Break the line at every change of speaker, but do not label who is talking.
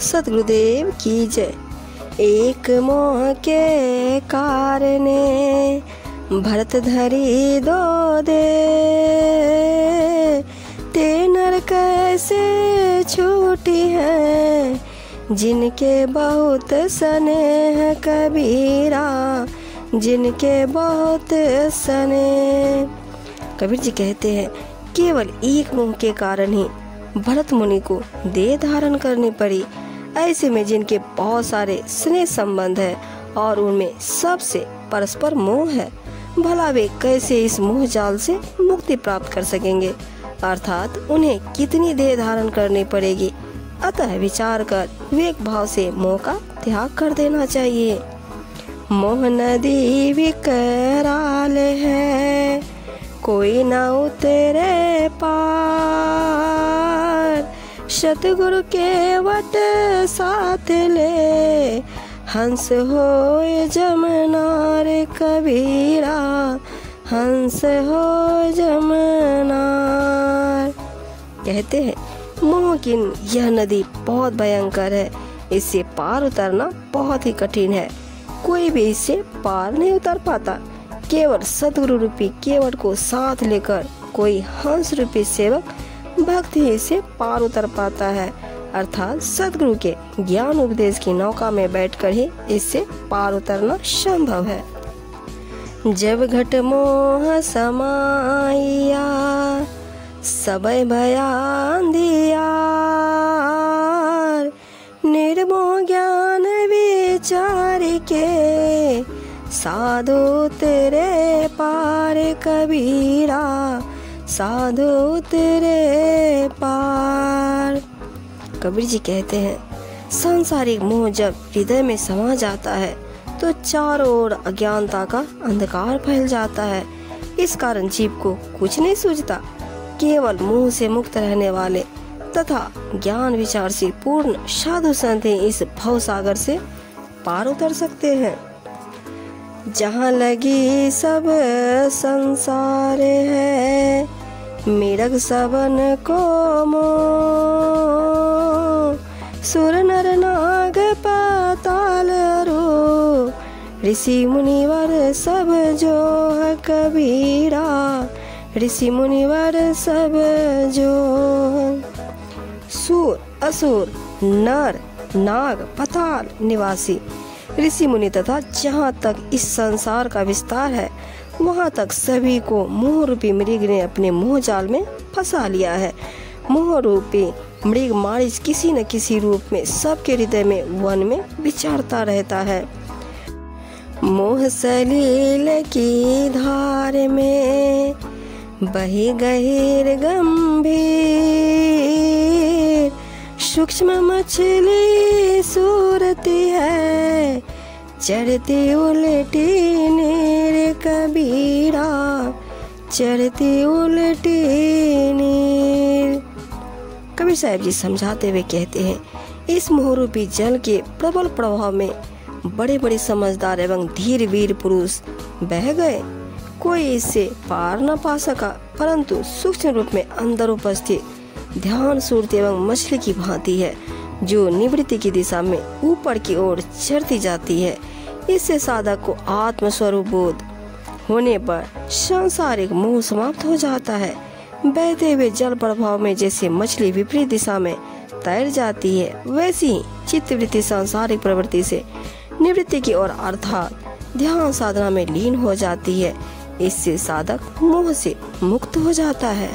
सद्गुरुदेव की जय। एक मोह के कारणे भरत धरी दो दे, ते नर कैसे छूटी है, जिनके बहुत स्नेह कबीरा, जिनके बहुत स्नेह। कबीर जी कहते हैं केवल एक मोह के कारण ही भरत मुनि को देह धारण करनी पड़ी। ऐसे में जिनके बहुत सारे स्नेह संबंध है और उनमें सबसे परस्पर मोह है, भला वे कैसे इस मोह जाल से मुक्ति प्राप्त कर सकेंगे, अर्थात उन्हें कितनी देह धारण करनी पड़ेगी। अतः विचार कर विवेक भाव से मोह का त्याग कर देना चाहिए। मोह नदी विकराल है, कोई न उतरे पार, सतगुरु के वट साथ ले, हंस होए जमनार कबीरा, हंस हो जमनार। कहते हैं मोह की यह नदी बहुत भयंकर है, इससे पार उतरना बहुत ही कठिन है। कोई भी इससे पार नहीं उतर पाता। केवल सद्गुरु रूपी केवट को साथ लेकर कोई हंस रूपी सेवक भक्त ही इसे पार उतर पाता है, अर्थात सद्गुरु के ज्ञान उपदेश की नौका में बैठकर ही इससे पार उतरना संभव है। जब घट मोह समाइया, सबय भयान दियार, निर्मोह ज्ञान विचार के, साधु तेरे पार कबीरा, साधु तेरे पार। कबीर जी कहते हैं सांसारिक मोह जब हृदय में समा जाता है तो चारों ओर अज्ञानता का अंधकार फैल जाता है। इस कारण जीव को कुछ नहीं सूझता। केवल मोह से मुक्त रहने वाले तथा ज्ञान विचार से पूर्ण साधु संत ही इस भव सागर से पार उतर सकते हैं। जहाँ लगी सब संसार है, मृग सबन को मोह, सुर नर नाग पाताल रो, ऋषि मुनिवर सब जो है कबीरा, ऋषि मुनिवर सब जो। सुर असुर नर नाग पाताल निवासी ऋषि मुनि तथा जहाँ तक इस संसार का विस्तार है वहाँ तक सभी को मोह रूपी मृग ने अपने मोह जाल में फंसा लिया है। मोह रूपी मृग मारिच किसी न किसी रूप में सबके हृदय में वन में विचरता रहता है। मोह सलील की धार में बही गहीर गंभीर, सूक्ष्म मछली सूरती है, चढ़ती उल्टी नीर कबीरा, चढ़ती उल्टी नीर। कबीर साहब जी समझाते हुए कहते हैं इस मोह रूपी जल के प्रबल प्रभाव में बड़े बड़े समझदार एवं धीर वीर पुरुष बह गए। कोई इससे पार न पा सका, परंतु सूक्ष्म रूप में अंदर उपस्थित ध्यान सूरती एवं मछली की भांति है, जो निवृत्ति की दिशा में ऊपर की ओर चढ़ती जाती है। इससे साधक को आत्म स्वरूप बोध होने पर सांसारिक मोह समाप्त हो जाता है। बहते हुए जल प्रभाव में जैसे मछली विपरीत दिशा में तैर जाती है, वैसी ही चित्तवृत्ति सांसारिक प्रवृत्ति से निवृत्ति की ओर अर्थात ध्यान साधना में लीन हो जाती है। इससे साधक मोह से मुक्त हो जाता है।